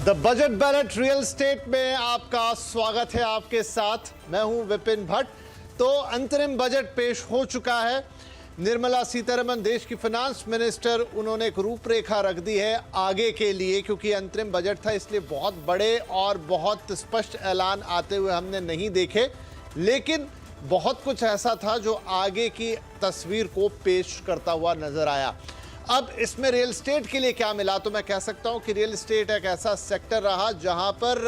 The budget ballot real estate में आपका स्वागत है। आपके साथ मैं हूं विपिन भट्ट। तो अंतरिम बजट पेश हो चुका है। निर्मला सीतारमण देश की फाइनेंस मिनिस्टर, उन्होंने एक रूपरेखा रख दी है आगे के लिए, क्योंकि अंतरिम बजट था इसलिए बहुत बड़े और बहुत स्पष्ट ऐलान आते हुए हमने नहीं देखे, लेकिन बहुत कुछ ऐसा था जो आगे की तस्वीर को पेश करता हुआ नजर आया। अब इसमें रियल एस्टेट के लिए क्या मिला, तो मैं कह सकता हूं कि रियल एस्टेट एक ऐसा सेक्टर रहा जहां पर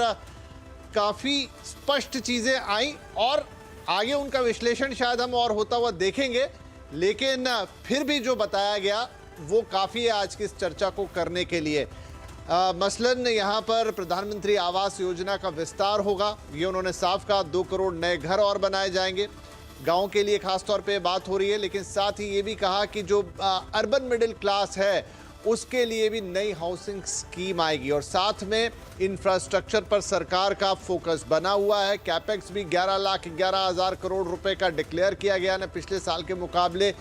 काफी स्पष्ट चीजें आई और आगे उनका विश्लेषण शायद हम और होता हुआ देखेंगे, लेकिन फिर भी जो बताया गया वो काफी है आज की इस चर्चा को करने के लिए। मसलन यहाँ पर प्रधानमंत्री आवास योजना का विस्तार होगा, ये उन्होंने साफ कहा। 2 करोड़ नए घर और बनाए जाएंगे, गांव के लिए खास तौर पे बात हो रही है, लेकिन साथ ही ये भी कहा कि जो अर्बन मिडिल क्लास है उसके लिए भी नई हाउसिंग स्कीम आएगी और साथ में इंफ्रास्ट्रक्चर पर सरकार का फोकस बना हुआ है। कैपेक्स भी 11,11,000 करोड़ रुपए का डिक्लेयर किया गया ना, पिछले साल के मुकाबले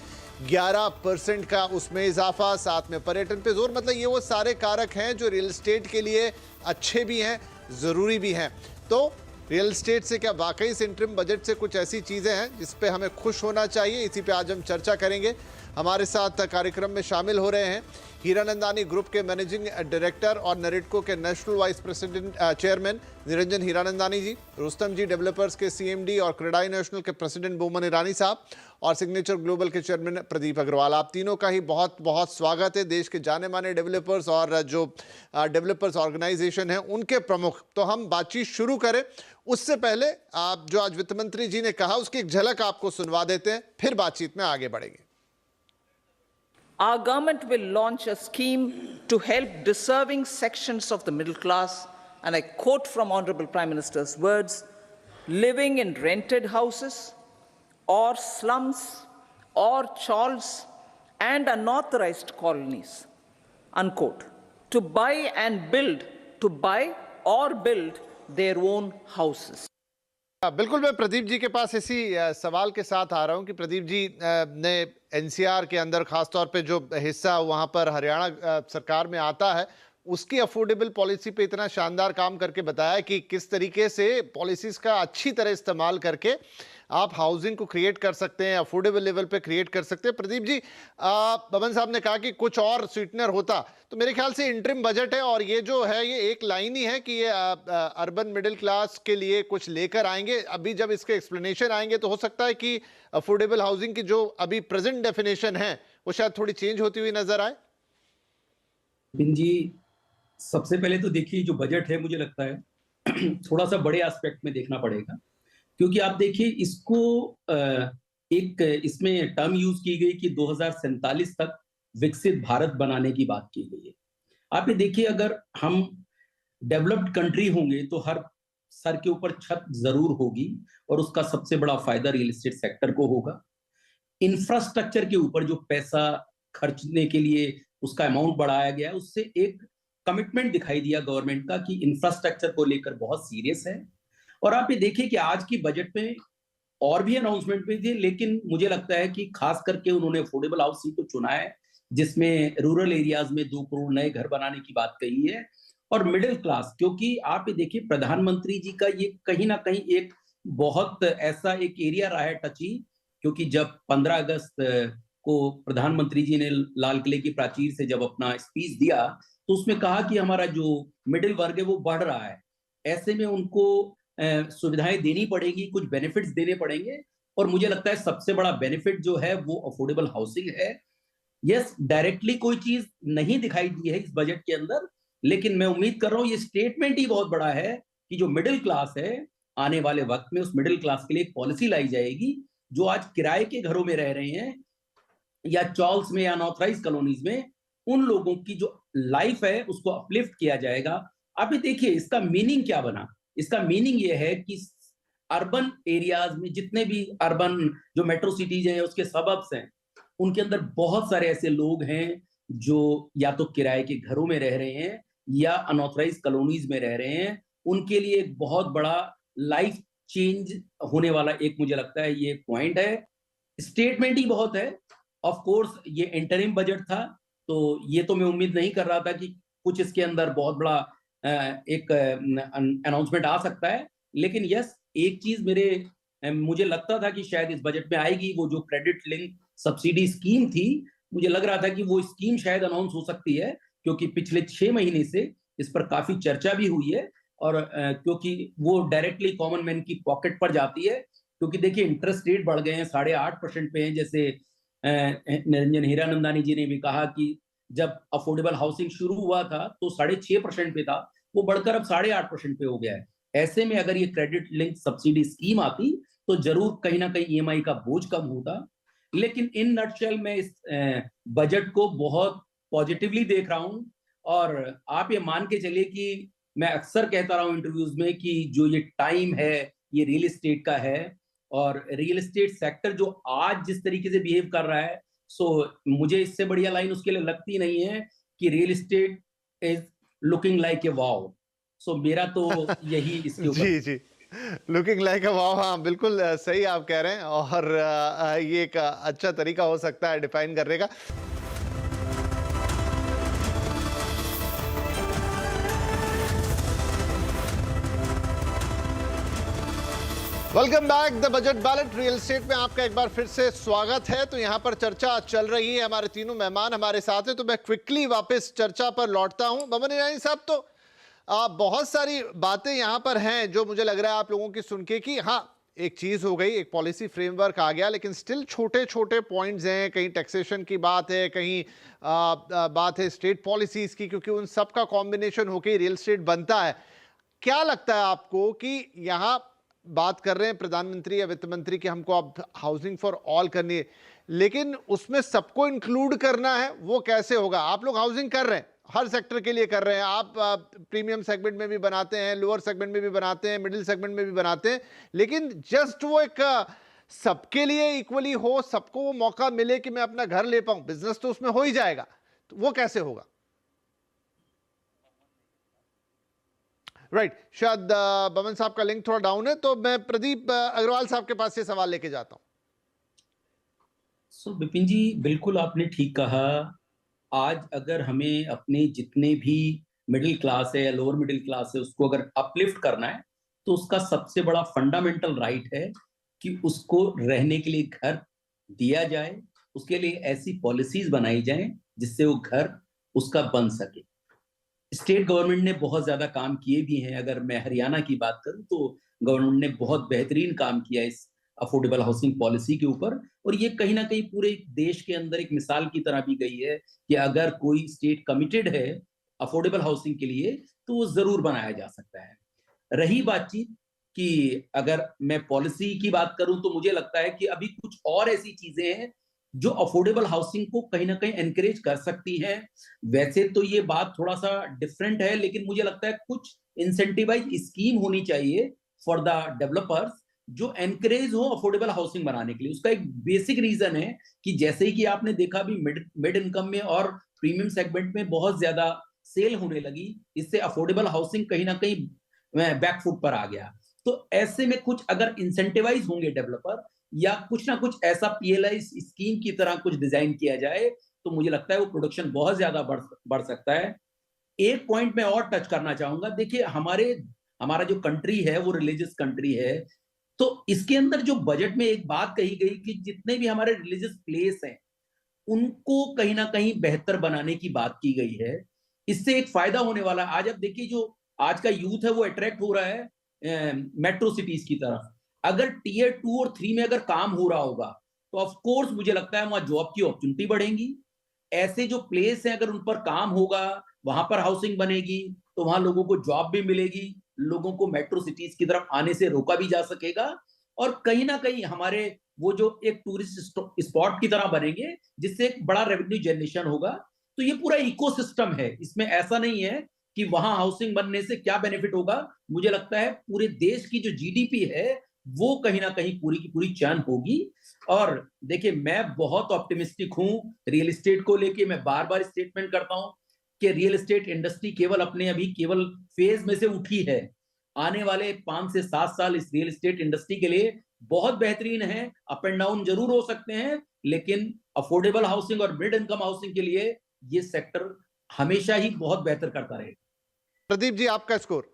11% का उसमें इजाफा। साथ में पर्यटन पे जोर, मतलब ये वो सारे कारक हैं जो रियल एस्टेट के लिए अच्छे भी हैं, ज़रूरी भी हैं। तो रियल एस्टेट से क्या वाकई इस इंटरिम बजट से कुछ ऐसी चीज़ें हैं जिस पे हमें खुश होना चाहिए, इसी पे आज हम चर्चा करेंगे। हमारे साथ कार्यक्रम में शामिल हो रहे हैं हीरानंदानी ग्रुप के मैनेजिंग डायरेक्टर और नरेटको के national vice president chairman Niranjan Hiranandani ji, Rustomjee developers के सीएमडी और क्रेडाई नेशनल के प्रेसिडेंट बोमन ईरानी साहब और सिग्नेचर ग्लोबल के चेयरमैन प्रदीप अग्रवाल। आप तीनों का ही बहुत बहुत स्वागत है। देश के जाने माने डेवलपर्स और जो डेवलपर्स ऑर्गेनाइजेशन है उनके प्रमुख। तो हम बातचीत शुरू करें उससे पहले आप जो आज वित्त मंत्री जी ने कहा उसकी एक झलक आपको सुनवा देते हैं, फिर बातचीत में आगे बढ़ेंगे। Our government will launch a scheme to help deserving sections of the middle class, and I quote from Honorable Prime Minister's words, living in rented houses or slums or chawls and unauthorized colonies, unquote, to buy or build their own houses. बिल्कुल, मैं प्रदीप जी के पास इसी सवाल के साथ आ रहा हूं कि प्रदीप जी ने एनसीआर के अंदर खास तौर पे जो हिस्सा वहां पर हरियाणा सरकार में आता है उसकी अफोर्डेबल पॉलिसी पे इतना शानदार काम करके बताया कि किस तरीके से पॉलिसीज का अच्छी तरह इस्तेमाल करके आप हाउसिंग को क्रिएट कर सकते हैं, अफोर्डेबल लेवल पे क्रिएट कर सकते हैं। प्रदीप जी, बबन साहब ने कहा कि कुछ और स्वीटनर होता, तो मेरे ख्याल से इंटरिम बजट है और ये जो है ये एक लाइन ही है कि ये अर्बन मिडिल क्लास के लिए कुछ लेकर आएंगे। अभी जब इसके एक्सप्लेनेशन आएंगे तो हो सकता है कि अफोर्डेबल हाउसिंग की जो अभी प्रेजेंट डेफिनेशन है वो शायद थोड़ी चेंज होती हुई नजर आए। जी, सबसे पहले तो देखिए जो बजट है मुझे लगता है थोड़ा सा बड़े एस्पेक्ट में देखना पड़ेगा, क्योंकि आप देखिए इसको एक इसमें टर्म यूज की गई कि 2047 तक विकसित भारत बनाने की बात की गई है। आप ये देखिए, अगर हम डेवलप्ड कंट्री होंगे तो हर सर के ऊपर छत जरूर होगी और उसका सबसे बड़ा फायदा रियल एस्टेट सेक्टर को होगा। इंफ्रास्ट्रक्चर के ऊपर जो पैसा खर्चने के लिए उसका अमाउंट बढ़ाया गया है, उससे एक कमिटमेंट दिखाई दिया गवर्नमेंट का कि इंफ्रास्ट्रक्चर को लेकर बहुत सीरियस है। और आप ये देखिए कि आज की बजट में और भी अनाउंसमेंट भी थे, लेकिन मुझे लगता है कि खास करके उन्होंने अफोर्डेबल हाउसिंग को चुना है, जिसमें रूरल एरियाज में 2 करोड़ नए घर बनाने की बात कही है और मिडिल क्लास, क्योंकि आप ये देखिए प्रधानमंत्री जी का ये कहीं ना कहीं एक बहुत ऐसा एक एरिया रहा है टची, क्योंकि जब 15 अगस्त को प्रधानमंत्री जी ने लाल किले की प्राचीर से जब अपना स्पीच दिया तो उसमें कहा कि हमारा जो मिडिल वर्ग है वो बढ़ रहा है, ऐसे में उनको सुविधाएं देनी पड़ेगी, कुछ बेनिफिट्स देने पड़ेंगे। और मुझे लगता है सबसे बड़ा बेनिफिट जो है वो अफोर्डेबल हाउसिंग है। यस, डायरेक्टली कोई चीज नहीं दिखाई दी है इस बजट के अंदर, लेकिन मैं उम्मीद कर रहा हूं ये स्टेटमेंट ही बहुत बड़ा है कि जो मिडिल क्लास है आने वाले वक्त में उस मिडिल क्लास के लिए एक पॉलिसी लाई जाएगी, जो आज किराए के घरों में रह रहे हैं या चॉल्स में या अनऑथराइज कॉलोनीज में, उन लोगों की जो लाइफ है उसको अपलिफ्ट किया जाएगा। आप ये देखिए इसका मीनिंग क्या बना। इसका मीनिंग ये है कि अर्बन एरियाज में जितने भी अर्बन जो मेट्रो सिटीज हैं उसके सबब्स हैं, उनके अंदर बहुत सारे ऐसे लोग हैं जो या तो किराए के घरों में रह रहे हैं या अनऑथराइज कॉलोनीज में रह रहे हैं। उनके लिए एक बहुत बड़ा लाइफ चेंज होने वाला एक मुझे लगता है ये पॉइंट है। स्टेटमेंट ही बहुत है। ऑफ कोर्स ये इंटरिम बजट था, तो ये तो मैं उम्मीद नहीं कर रहा था कि कुछ इसके अंदर बहुत बड़ा एक अनाउंसमेंट आ सकता है। लेकिन यस, एक चीज मुझे लगता था कि शायद इस बजट में आएगी, वो जो क्रेडिट लिंक सब्सिडी स्कीम थी, मुझे लग रहा था कि वो स्कीम शायद अनाउंस हो सकती है, क्योंकि पिछले 6 महीने से इस पर काफी चर्चा भी हुई है। और क्योंकि वो डायरेक्टली कॉमन मैन की पॉकेट पर जाती है, क्योंकि देखिए इंटरेस्ट रेट बढ़ गए हैं, 8.5% पे हैं। जैसे निरंजन हीरानंदानी जी ने भी कहा कि जब अफोर्डेबल हाउसिंग शुरू हुआ था तो 6.5% पे था, वो बढ़कर अब 8.5% पे हो गया है। ऐसे में अगर ये क्रेडिट लिंक सब्सिडी स्कीम आती तो जरूर कहीं ना कहीं ईएमआई का बोझ कम होता। लेकिन इन नटशेल में इस बजट को बहुत पॉजिटिवली देख रहा हूं। और आप ये मान के चलिए कि मैं अक्सर कहता रहा हूं इंटरव्यूज में कि जो ये टाइम है ये रियल एस्टेट का है, और रियल एस्टेट सेक्टर जो आज जिस तरीके से बिहेव कर रहा है, सो मुझे इससे बढ़िया लाइन उसके लिए लगती नहीं है कि real estate is looking like a wow. So मेरा तो यही इसके ऊपर। जी जी, लुकिंग लाइक अ वाव, हाँ बिल्कुल सही आप कह रहे हैं। और ये एक अच्छा तरीका हो सकता है डिफाइन करने का। Welcome back the budget ballot. Real estate में आपका एक बार फिर से स्वागत है। तो यहाँ पर चर्चा चल रही है, हमारे तीनों मेहमान हमारे साथ हैं, तो मैं क्विकली वापस चर्चा पर लौटता हूँ। बमन ईरानी साहब, तो बहुत सारी बातें यहाँ पर हैं जो मुझे लग रहा है आप लोगों की सुन के कि हाँ, एक चीज हो गई, एक पॉलिसी फ्रेमवर्क आ गया, लेकिन स्टिल छोटे छोटे पॉइंट्स हैं। कहीं टैक्सेशन की बात है, कहीं बात है स्टेट पॉलिसीज की, क्योंकि उन सब का कॉम्बिनेशन होकर रियल एस्टेट बनता है। क्या लगता है आपको कि यहाँ बात कर रहे हैं प्रधानमंत्री या वित्त मंत्री कि हमको अब हाउसिंग फॉर ऑल करनी है, लेकिन उसमें सबको इंक्लूड करना है, वो कैसे होगा? आप लोग हाउसिंग कर रहे हैं, हर सेक्टर के लिए कर रहे हैं, आप प्रीमियम सेगमेंट में भी बनाते हैं, लोअर सेगमेंट में भी बनाते हैं, मिडिल सेगमेंट में भी बनाते हैं, लेकिन जस्ट वो एक सबके लिए इक्वली हो, सबको वो मौका मिले कि मैं अपना घर ले पाऊं, बिजनेस तो उसमें हो ही जाएगा, तो वो कैसे होगा? राइट, शायद बमन साहब का लिंक थोड़ा डाउन है, तो मैं प्रदीप अग्रवाल साहब के पास से सवाल लेके जाता हूं। सो विपिन जी, बिल्कुल आपने ठीक कहा। आज अगर हमें अपने जितने भी मिडिल क्लास है या लोअर मिडिल क्लास है उसको अगर अपलिफ्ट करना है, तो उसका सबसे बड़ा फंडामेंटल राइट है कि उसको रहने के लिए घर दिया जाए, उसके लिए ऐसी पॉलिसीज बनाई जाए जिससे वो घर उसका बन सके। स्टेट गवर्नमेंट ने बहुत ज्यादा काम किए भी हैं। अगर मैं हरियाणा की बात करूं तो गवर्नमेंट ने बहुत बेहतरीन काम किया इस अफोर्डेबल हाउसिंग पॉलिसी के ऊपर, और ये कहीं ना कहीं पूरे देश के अंदर एक मिसाल की तरह भी गई है कि अगर कोई स्टेट कमिटेड है अफोर्डेबल हाउसिंग के लिए तो वो जरूर बनाया जा सकता है। रही बातचीत कि अगर मैं पॉलिसी की बात करूं तो मुझे लगता है कि अभी कुछ और ऐसी चीजें हैं जो अफोर्डेबल हाउसिंग को कहीं ना कहीं एनकरेज कर सकती है। वैसे तो ये बात थोड़ा सा डिफरेंट है, लेकिन मुझे लगता है कुछ इंसेंटिवाइज स्कीम होनी चाहिए फॉर द डेवलपर्स जो एनकरेज हो अफोर्डेबल हाउसिंग बनाने के लिए। उसका एक बेसिक रीजन है कि जैसे ही कि आपने देखा भी मिड इनकम में और प्रीमियम सेगमेंट में बहुत ज्यादा सेल होने लगी, इससे अफोर्डेबल हाउसिंग कहीं ना कहीं बैकफुट पर आ गया। तो ऐसे में कुछ अगर इंसेंटिवाइज होंगे डेवलपर या कुछ ना कुछ ऐसा पीएलआई स्कीम की तरह कुछ डिजाइन किया जाए तो मुझे लगता है वो प्रोडक्शन बहुत ज्यादा बढ़ सकता है। एक पॉइंट मैं और टच करना चाहूंगा। देखिए हमारा जो कंट्री है वो रिलीजियस कंट्री है, तो इसके अंदर जो बजट में एक बात कही गई कि जितने भी हमारे रिलीजियस प्लेस हैं उनको कहीं ना कहीं बेहतर बनाने की बात की गई है। इससे एक फायदा होने वाला है। आज आप देखिए जो आज का यूथ है वो अट्रैक्ट हो रहा है मेट्रो सिटीज की तरफ। अगर टीयर 2 और 3 में अगर काम हो रहा होगा तो ऑफ कोर्स मुझे लगता है वहां जॉब की अपॉर्चुनिटी बढ़ेंगी। ऐसे जो प्लेस हैं अगर उन पर काम होगा, वहां पर हाउसिंग बनेगी, तो वहां लोगों को जॉब भी मिलेगी, लोगों को मेट्रो सिटीज की तरफ आने से रोका भी जा सकेगा, और कहीं ना कहीं हमारे वो जो एक टूरिस्ट स्पॉट की तरह बनेंगे जिससे एक बड़ा रेवेन्यू जनरेशन होगा। तो ये पूरा इकोसिस्टम है, इसमें ऐसा नहीं है कि वहां हाउसिंग बनने से क्या बेनिफिट होगा। मुझे लगता है पूरे देश की जो जीडीपी है वो कहीं ना कहीं पूरी की पूरी चर्न होगी। और देखिए मैं बहुत ऑप्टिमिस्टिक हूं रियल एस्टेट को लेके। मैं बार बार स्टेटमेंट करता हूं कि रियल एस्टेट इंडस्ट्री केवल फेज में से उठी है। आने वाले 5 से 7 साल इस रियल एस्टेट इंडस्ट्री के लिए बहुत बेहतरीन है। अप एंड डाउन जरूर हो सकते हैं, लेकिन अफोर्डेबल हाउसिंग और मिड इनकम हाउसिंग के लिए ये सेक्टर हमेशा ही बहुत बेहतर करता रहेगा। प्रदीप जी, आपका स्कोर?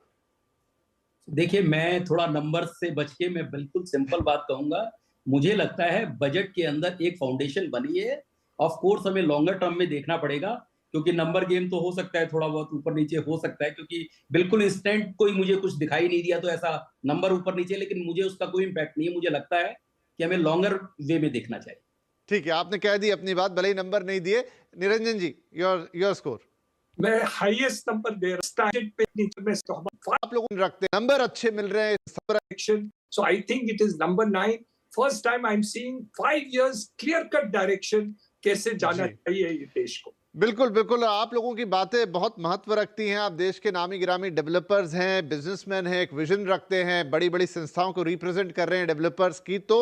देखिए, मैं थोड़ा नंबर से बच के मैं बिल्कुल सिंपल बात कहूंगा। मुझे लगता है बजट के अंदर एक फाउंडेशन बनी है। ऑफ कोर्स हमें लॉन्गर टर्म में देखना पड़ेगा, क्योंकि नंबर गेम तो हो सकता है, थोड़ा बहुत ऊपर नीचे हो सकता है, क्योंकि बिल्कुल इंस्टेंट कोई मुझे कुछ दिखाई नहीं दिया तो ऐसा नंबर ऊपर नीचे, लेकिन मुझे उसका कोई इम्पैक्ट नहीं है। मुझे लगता है कि हमें लॉन्गर वे में देखना चाहिए। ठीक है, आपने कह दी अपनी बात, भले ही नंबर नहीं दिए। निरंजन जी, योर स्कोर? मैं हाईएस्ट नंबर दे रहा हूं। आप लोग रखते हैं, नंबर अच्छे मिल रहे हैं। So I think it is number 9. First time I'm seeing 5 years clear cut direction कैसे जाना जी। चाहिए ये देश को। बिल्कुल बिल्कुल, आप लोगों की बातें बहुत महत्व रखती हैं। आप देश के नामी गिरामी डेवलपर्स हैं, बिजनेसमैन हैं, एक विजन रखते हैं, बड़ी बड़ी संस्थाओं को रिप्रेजेंट कर रहे हैं डेवलपर्स की। तो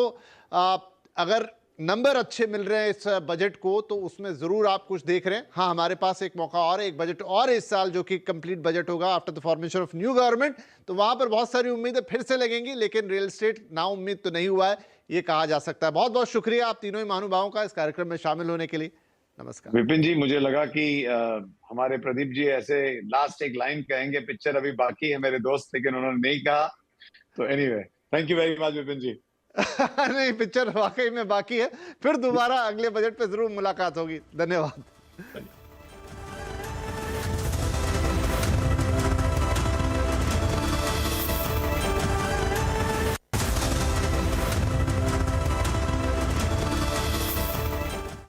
अगर नंबर अच्छे मिल रहे हैं इस बजट को, तो उसमें ज़रूर आप कुछ देख रहे हैं। हाँ, हमारे पास एक मौका और है, एक बजट और इस साल जो कि कंप्लीट बजट होगा after the formation of new government, तो वहाँ पर बहुत सारी उम्मीदें फिर से लगेंगी। लेकिन रियल एस्टेट नाउम्मीद तो नहीं हुआ है, ये कहा जा सकता है। बहुत बहुत शुक्रिया आप तीनों ही महानुभावों का इस कार्यक्रम में शामिल होने के लिए। नमस्कार। विपिन जी, मुझे लगा कि हमारे प्रदीप जी ऐसे लास्ट एक लाइन कहेंगे, पिक्चर अभी बाकी है मेरे दोस्त, लेकिन उन्होंने नहीं कहा। तो anyway, thank you very much Vipin ji. नहीं, पिक्चर वाकई में बाकी है। फिर दोबारा अगले बजट पे जरूर मुलाकात होगी। धन्यवाद।